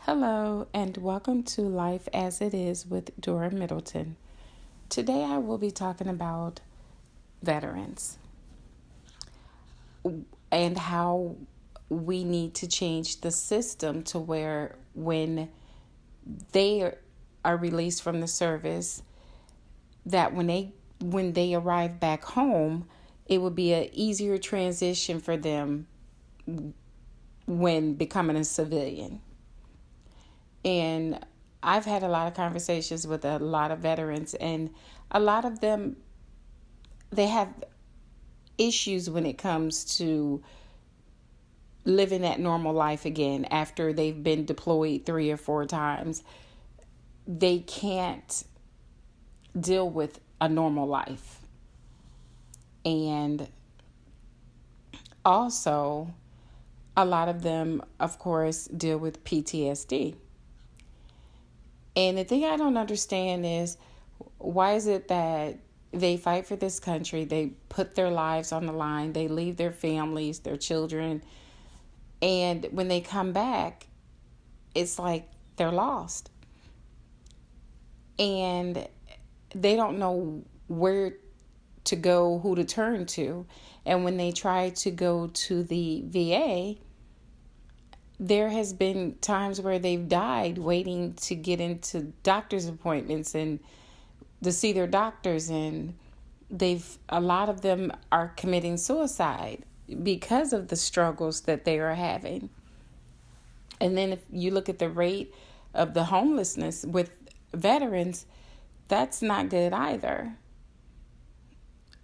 Hello, and welcome to Life as It Is with Dora Middleton. Today I will be talking about veterans and how we need to change the system to where when they are released from the service, that when they arrive back home, it would be an easier transition for them when becoming a civilian. And I've had a lot of conversations with a lot of veterans, and a lot of them, they have issues when it comes to living that normal life again after they've been deployed 3 or 4 times. They can't deal with a normal life. And also, a lot of them, of course, deal with PTSD. And the thing I don't understand is, why is it that they fight for this country, they put their lives on the line, they leave their families, their children, and when they come back, it's like they're lost. And they don't know where to go, who to turn to. And when they try to go to the VA, there has been times where they've died waiting to get into doctor's appointments and to see their doctors, and a lot of them are committing suicide because of the struggles that they are having. And then if you look at the rate of the homelessness with veterans, that's not good either.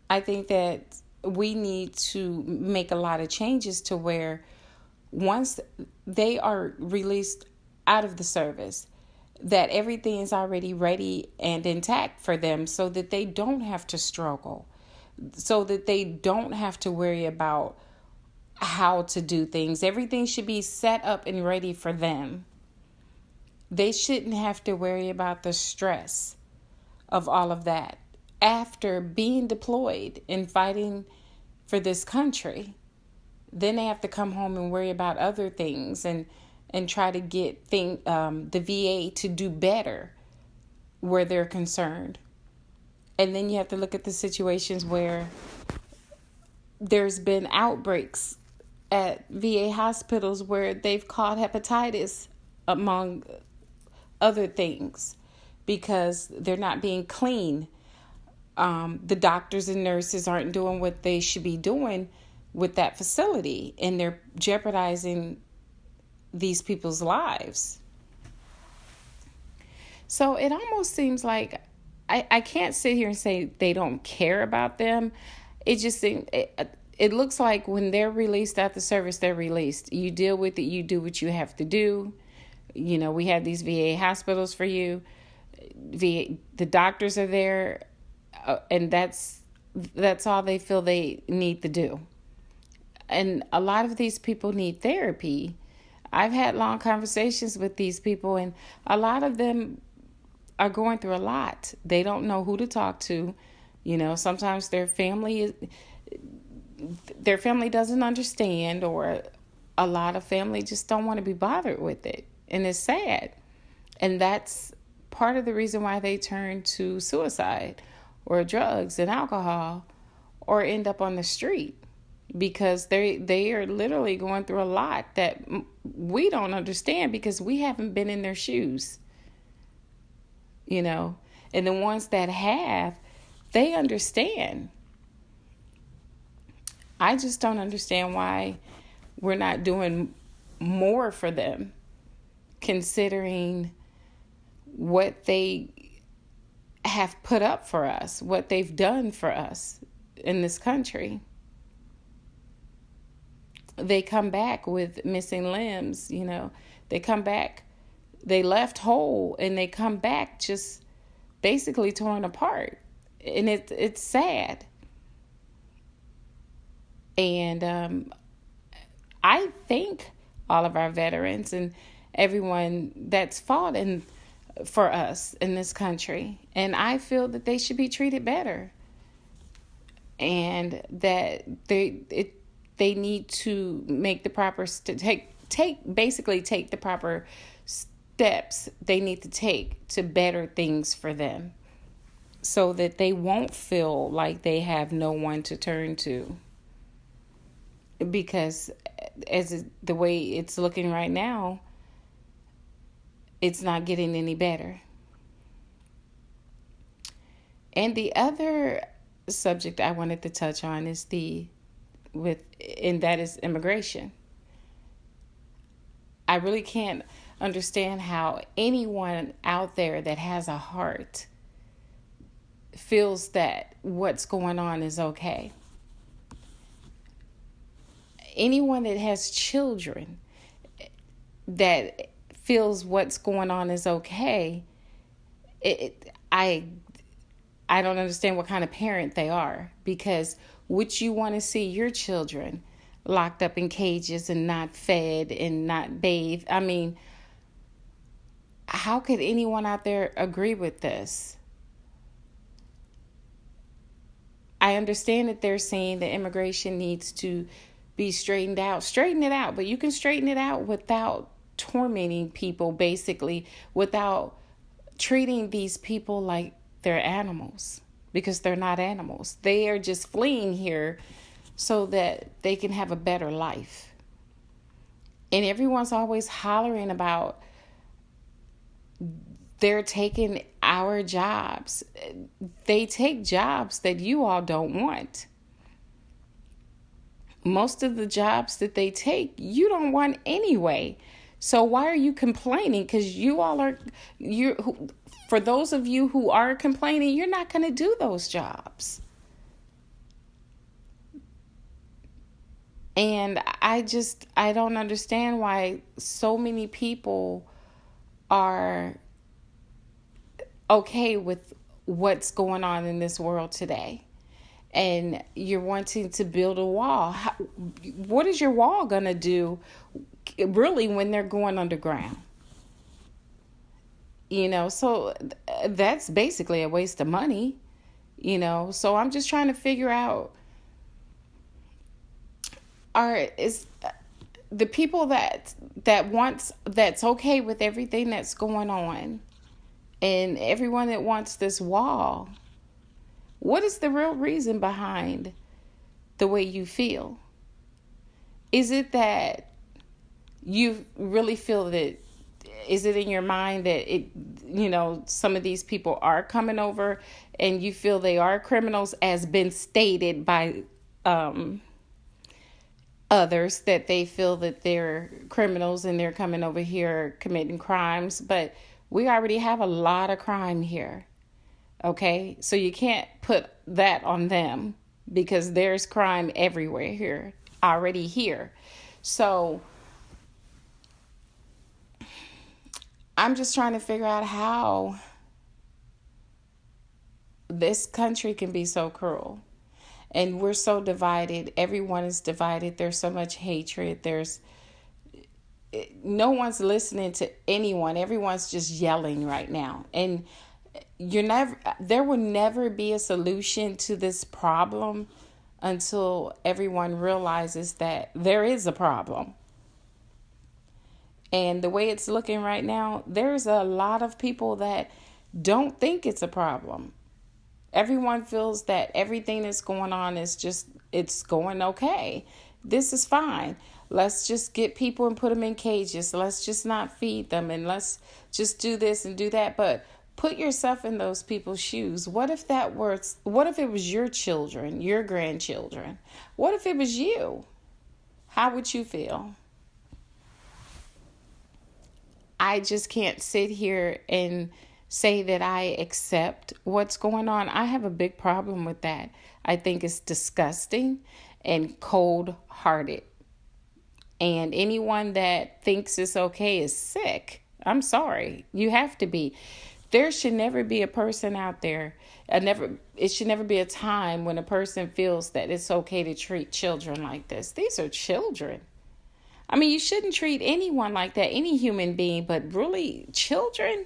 I think that we need to make a lot of changes to where once they are released out of the service, that everything is already ready and intact for them so that they don't have to struggle, so that they don't have to worry about how to do things. Everything should be set up and ready for them. They shouldn't have to worry about the stress of all of that after being deployed and fighting for this country. Then they have to come home and worry about other things and try to get the VA to do better where they're concerned. And then you have to look at the situations where there's been outbreaks at VA hospitals where they've caught hepatitis, among other things, because they're not being clean. The doctors and nurses aren't doing what they should be doing with that facility, and they're jeopardizing these people's lives. So it almost seems like I can't sit here and say they don't care about them. It just seems it looks like when they're released out the service, they're released. You deal with it. You do what you have to do. You know, we have these VA hospitals for you. The doctors are there, and that's all they feel they need to do. And a lot of these people need therapy. I've had long conversations with these people, and a lot of them are going through a lot. They don't know who to talk to. You know, sometimes their family doesn't understand, or a lot of family just don't want to be bothered with it. And it's sad. And that's part of the reason why they turn to suicide or drugs and alcohol or end up on the street. Because they are literally going through a lot that we don't understand because we haven't been in their shoes, you know. And the ones that have, they understand. I just don't understand why we're not doing more for them, considering what they have put up for us, what they've done for us in this country. They come back with missing limbs, you know. They come back, they left whole, and they come back just basically torn apart. And it's sad. And I thank all of our veterans and everyone that's fought for us in this country. And I feel that they should be treated better. And that they need to make the proper take the proper steps they need to take to better things for them so that they won't feel like they have no one to turn to. Because the way it's looking right now, it's not getting any better. And the other subject I wanted to touch on is and that is immigration. I really can't understand how anyone out there that has a heart feels that what's going on is okay. Anyone that has children that feels what's going on is okay, I don't understand what kind of parent they are, because would you want to see your children locked up in cages and not fed and not bathed? I mean, how could anyone out there agree with this? I understand that they're saying that immigration needs to be straightened out. Straighten it out, but you can straighten it out without tormenting people, basically, without treating these people like they're animals, because they're not animals. They are just fleeing here so that they can have a better life. And everyone's always hollering about they're taking our jobs. They take jobs that you all don't want. Most of the jobs that they take, you don't want anyway. So why are you complaining? Because for those of you who are complaining, you're not going to do those jobs. And I don't understand why so many people are okay with what's going on in this world today. And you're wanting to build a wall. What is your wall going to do really when they're going underground? So that's basically a waste of money, So I'm just trying to figure out, is the people that's okay with everything that's going on, and everyone that wants this wall, what is the real reason behind the way you feel? Is it that you really feel that, is it in your mind that some of these people are coming over and you feel they are criminals, as been stated by others, that they feel that they're criminals and they're coming over here committing crimes? But we already have a lot of crime here. Okay, so you can't put that on them, because there's crime everywhere here, already here. So I'm just trying to figure out how this country can be so cruel. And we're so divided. Everyone is divided. There's so much hatred. No one's listening to anyone. Everyone's just yelling right now. And there will never be a solution to this problem until everyone realizes that there is a problem. And the way it's looking right now, there's a lot of people that don't think it's a problem. Everyone feels that everything that's going on is it's going okay. This is fine. Let's just get people and put them in cages. Let's just not feed them, and let's just do this and do that. But put yourself in those people's shoes. What if it was your children, your grandchildren? What if it was you? How would you feel? I just can't sit here and say that I accept what's going on. I have a big problem with that. I think it's disgusting and cold-hearted. And anyone that thinks it's okay is sick. I'm sorry. You have to be. There should never be a person out there. It should never be a time when a person feels that it's okay to treat children like this. These are children. I mean, you shouldn't treat anyone like that, any human being, but really children.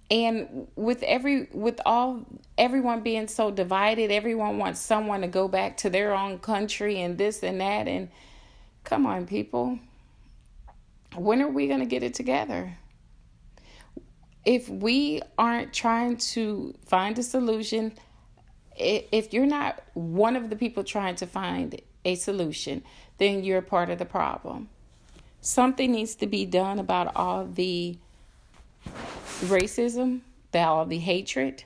And with everyone being so divided, everyone wants someone to go back to their own country and this and that. And come on, people. When are we going to get it together? If we aren't trying to find a solution, if you're not one of the people trying to find a solution, then you're part of the problem. Something needs to be done about all the racism, all the hatred.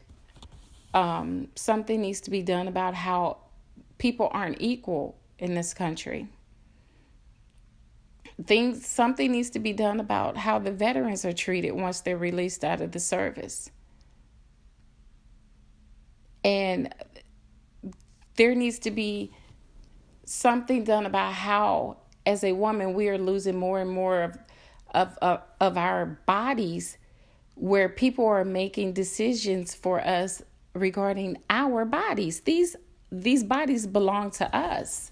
Something needs to be done about how people aren't equal in this country. Something needs to be done about how the veterans are treated once they're released out of the service. And there needs to be something done about how, as a woman, we are losing more and more of our bodies, where people are making decisions for us regarding our bodies. These bodies belong to us.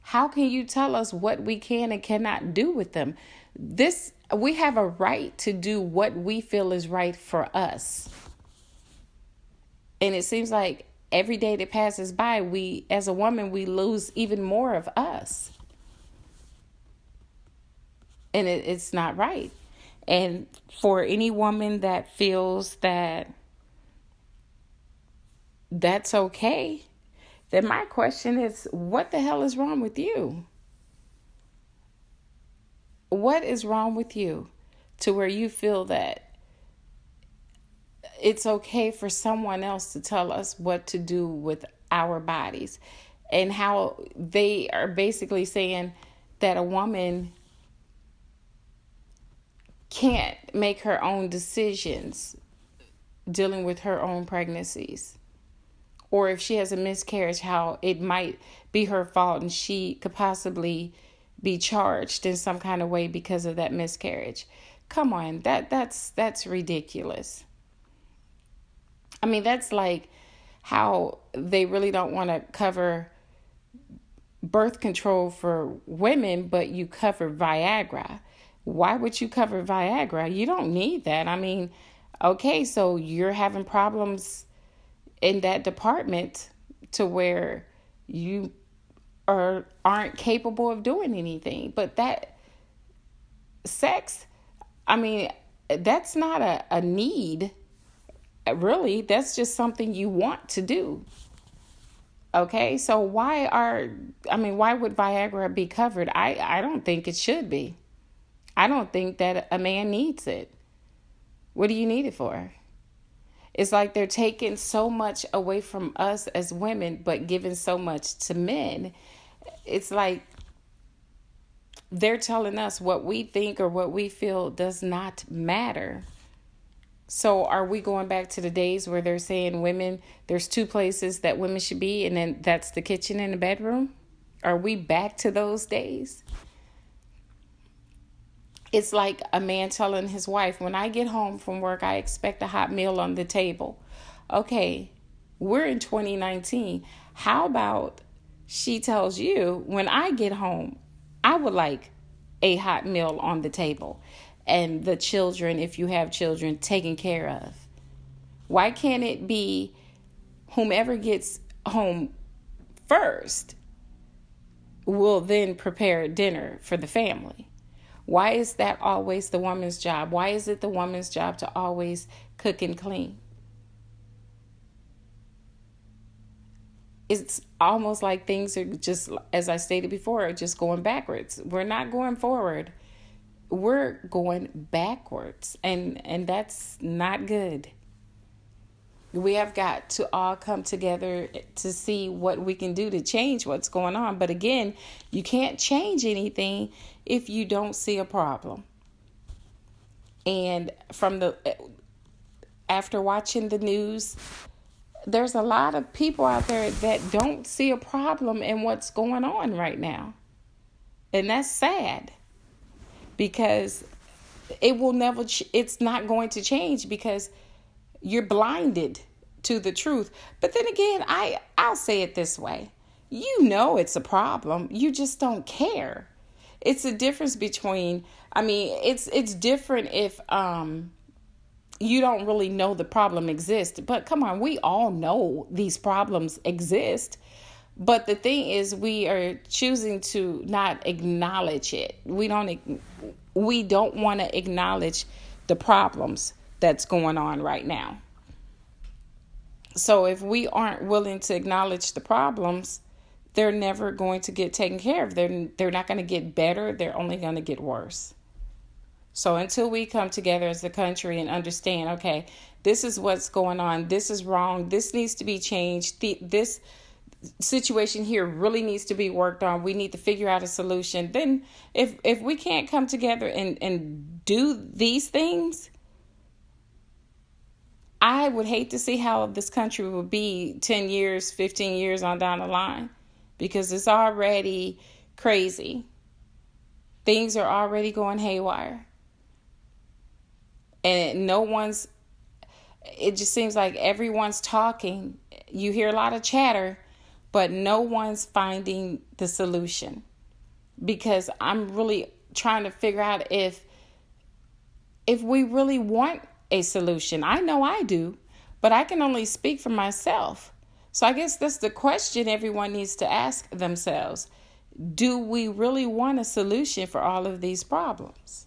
How can you tell us what we can and cannot do with them? We have a right to do what we feel is right for us. And it seems like every day that passes by, as a woman, we lose even more of us. And it's not right. And for any woman that feels that that's okay, then my question is, what the hell is wrong with you? What is wrong with you to where you feel that it's okay for someone else to tell us what to do with our bodies, and how they are basically saying that a woman can't make her own decisions dealing with her own pregnancies? Or if she has a miscarriage, how it might be her fault and she could possibly be charged in some kind of way because of that miscarriage. Come on, that's ridiculous. I mean, that's like how they really don't want to cover birth control for women, but you cover Viagra. Why would you cover Viagra? You don't need that. I mean, okay, so you're having problems in that department to where you aren't capable of doing anything. But that sex, I mean, that's not a need. Really, that's just something you want to do. Okay, so why would Viagra be covered? I don't think it should be. I don't think that a man needs it. What do you need it for? It's like they're taking so much away from us as women, but giving so much to men. It's like they're telling us what we think or what we feel does not matter. So are we going back to the days where they're saying women, there's two places that women should be, and then that's the kitchen and the bedroom? Are we back to those days? It's like a man telling his wife, when I get home from work, I expect a hot meal on the table. Okay, we're in 2019. How about she tells you, when I get home, I would like a hot meal on the table, and the children, if you have children, taken care of? Why can't it be whomever gets home first will then prepare dinner for the family? Why is that always the woman's job? Why is it the woman's job to always cook and clean? It's almost like things are just, as I stated before, just going backwards. We're not going forward. We're going backwards. And that's not good. We have got to all come together to see what we can do to change what's going on. But again, you can't change anything if you don't see a problem. And after watching the news, there's a lot of people out there that don't see a problem in what's going on right now. And that's sad, because it's not going to change, because you're blinded to the truth. But then again, I'll say it this way. You know it's a problem. You just don't care. It's a difference between, it's different if you don't really know the problem exists. But come on, we all know these problems exist. But the thing is, we are choosing to not acknowledge it. we don't want to acknowledge the problems that's going on right now. So if we aren't willing to acknowledge the problems, they're never going to get taken care of. They're not going to get better. They're only going to get worse. So until we come together as a country and understand, okay, this is what's going on. This is wrong. This needs to be changed. This situation here really needs to be worked on. We need to figure out a solution. Then if we can't come together and do these things, I would hate to see how this country would be 10 years, 15 years on down the line, because it's already crazy. Things are already going haywire. And it just seems like everyone's talking. You hear a lot of chatter, but no one's finding the solution. Because I'm really trying to figure out if we really want a solution. I know I do, but I can only speak for myself. So I guess that's the question everyone needs to ask themselves. Do we really want a solution for all of these problems?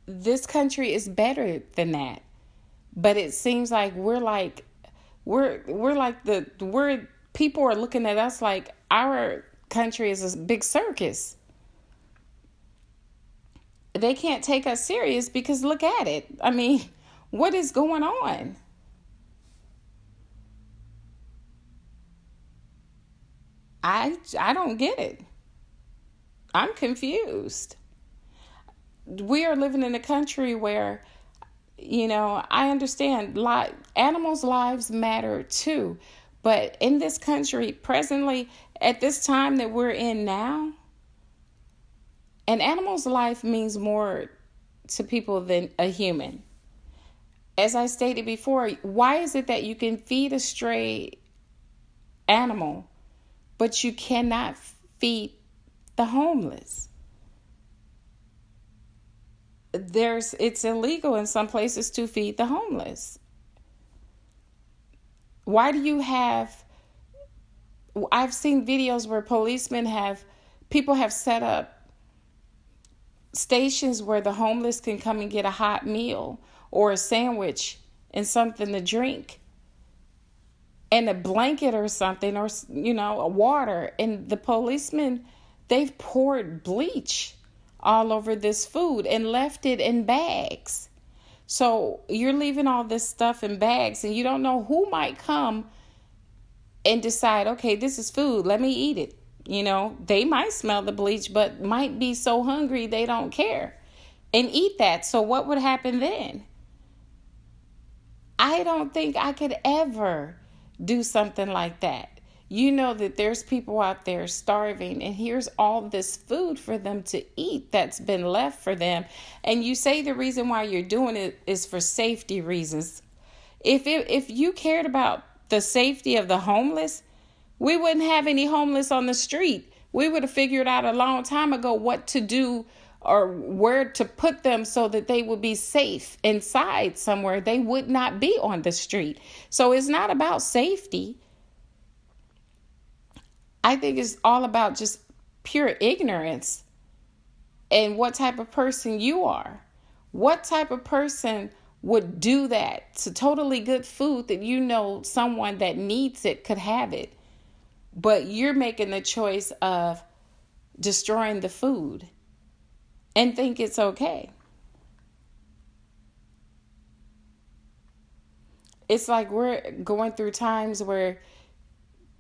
This country is better than that. But it seems like people are looking at us like our country is a big circus. They can't take us serious because look at it. I mean, what is going on? I don't get it. I'm confused. We are living in a country where, I understand animals' lives matter too. But in this country, presently, at this time that we're in now, an animal's life means more to people than a human. As I stated before, why is it that you can feed a stray animal, but you cannot feed the homeless? It's illegal in some places to feed the homeless. Why do you I've seen videos where people have set up stations where the homeless can come and get a hot meal or a sandwich and something to drink and a blanket or something, or a water. And the policemen, they've poured bleach all over this food and left it in bags. So you're leaving all this stuff in bags and you don't know who might come and decide, okay, this is food, let me eat it. They might smell the bleach, but might be so hungry they don't care and eat that. So what would happen then? I don't think I could ever do something like that. That there's people out there starving, and here's all this food for them to eat that's been left for them. And you say the reason why you're doing it is for safety reasons. If you cared about the safety of the homeless, we wouldn't have any homeless on the street. We would have figured out a long time ago what to do or where to put them so that they would be safe inside somewhere. They would not be on the street. So it's not about safety. I think it's all about just pure ignorance and what type of person you are. What type of person would do that to totally good food that someone that needs it could have it? But you're making the choice of destroying the food and think it's okay. It's like we're going through times where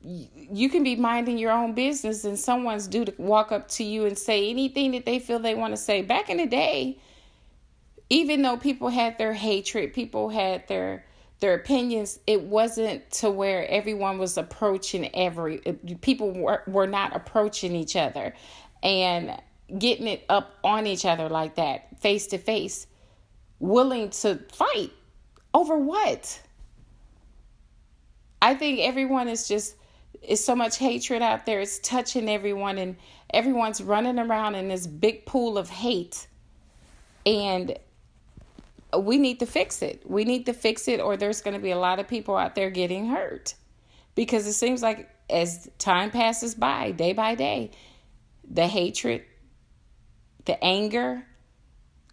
you can be minding your own business and someone's due to walk up to you and say anything that they feel they want to say. Back in the day, even though people had their hatred, people had their opinions, it wasn't to where everyone was approaching people were not approaching each other and getting it up on each other like that, face to face, willing to fight over what? I think everyone is so much hatred out there. It's touching everyone, and everyone's running around in this big pool of hate. And we need to fix it. We need to fix it, or there's going to be a lot of people out there getting hurt. Because it seems like as time passes by, day by day, the hatred the anger,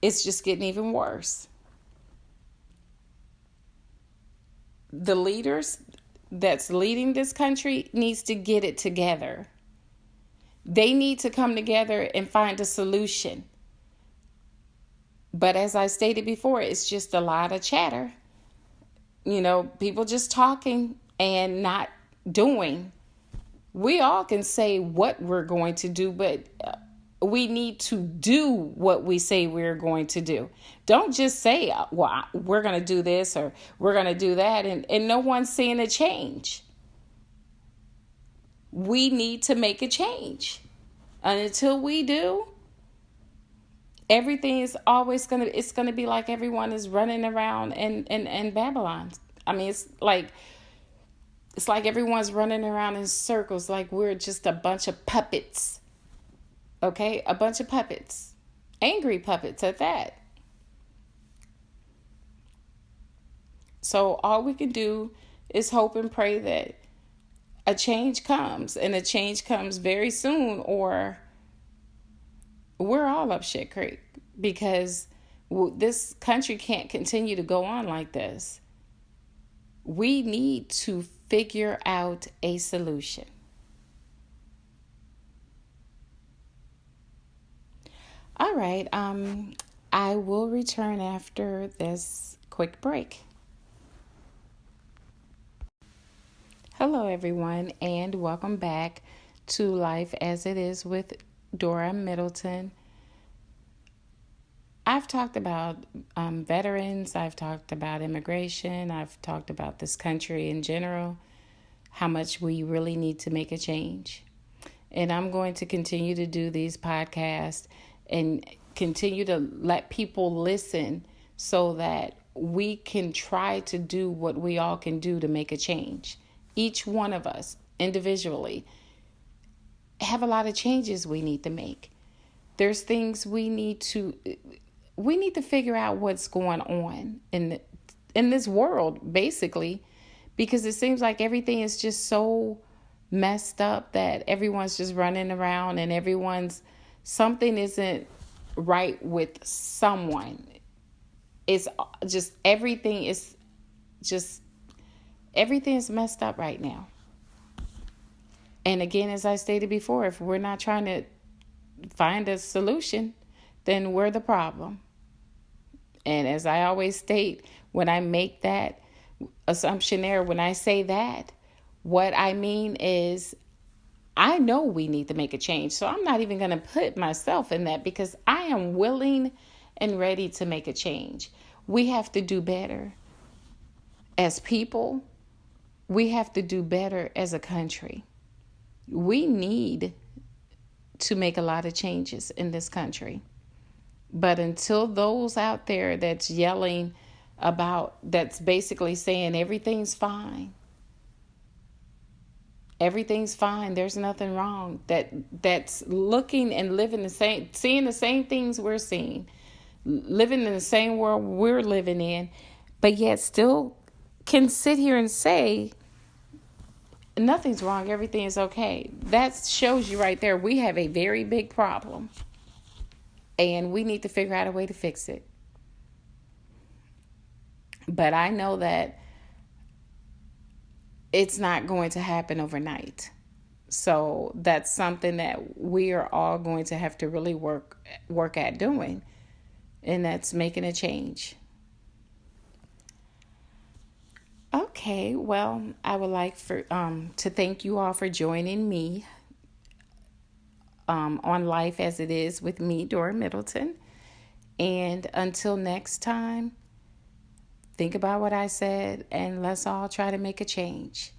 it's just getting even worse. The leaders that's leading this country needs to get it together. They need to come together and find a solution. But as I stated before, it's just a lot of chatter. People just talking and not doing. We all can say what we're going to do, but we need to do what we say we're going to do. Don't just say, well, we're going to do this or we're going to do that, and no one's seeing a change. We need to make a change. And until we do, everything is always it's going to be like everyone is running around in Babylon. I mean, it's like everyone's running around in circles, like we're just a bunch of puppets. Okay? A bunch of puppets. Angry puppets at that. So all we can do is hope and pray that a change comes, and a change comes very soon, or we're all up shit creek, because this country can't continue to go on like this. We need to figure out a solution. All right, I will return after this quick break. Hello, everyone, and welcome back to Life as It Is with Dora Middleton. I've talked about veterans, I've talked about immigration, I've talked about this country in general, how much we really need to make a change. And I'm going to continue to do these podcasts and continue to let people listen so that we can try to do what we all can do to make a change. Each one of us individually have a lot of changes we need to make. There's things we need to figure out what's going on in this world, basically, because it seems like everything is just so messed up that everyone's just running around and something isn't right with someone. It's just everything is messed up right now. And again, as I stated before, if we're not trying to find a solution, then we're the problem. And as I always state, when I make that assumption there, when I say that, what I mean is I know we need to make a change. So I'm not even going to put myself in that, because I am willing and ready to make a change. We have to do better as people. We have to do better as a country. We need to make a lot of changes in this country. But until those out there that's yelling that's basically saying everything's fine, there's nothing wrong, that's looking and seeing the same things we're seeing, living in the same world we're living in, but yet still can sit here and say nothing's wrong, everything is okay. That shows you right there we have a very big problem, and we need to figure out a way to fix it. But I know that it's not going to happen overnight. So that's something that we are all going to have to really work at doing, and that's making a change. Okay, well, I would like to thank you all for joining me on Life as It Is with me, Dora Middleton. And until next time, think about what I said, and let's all try to make a change.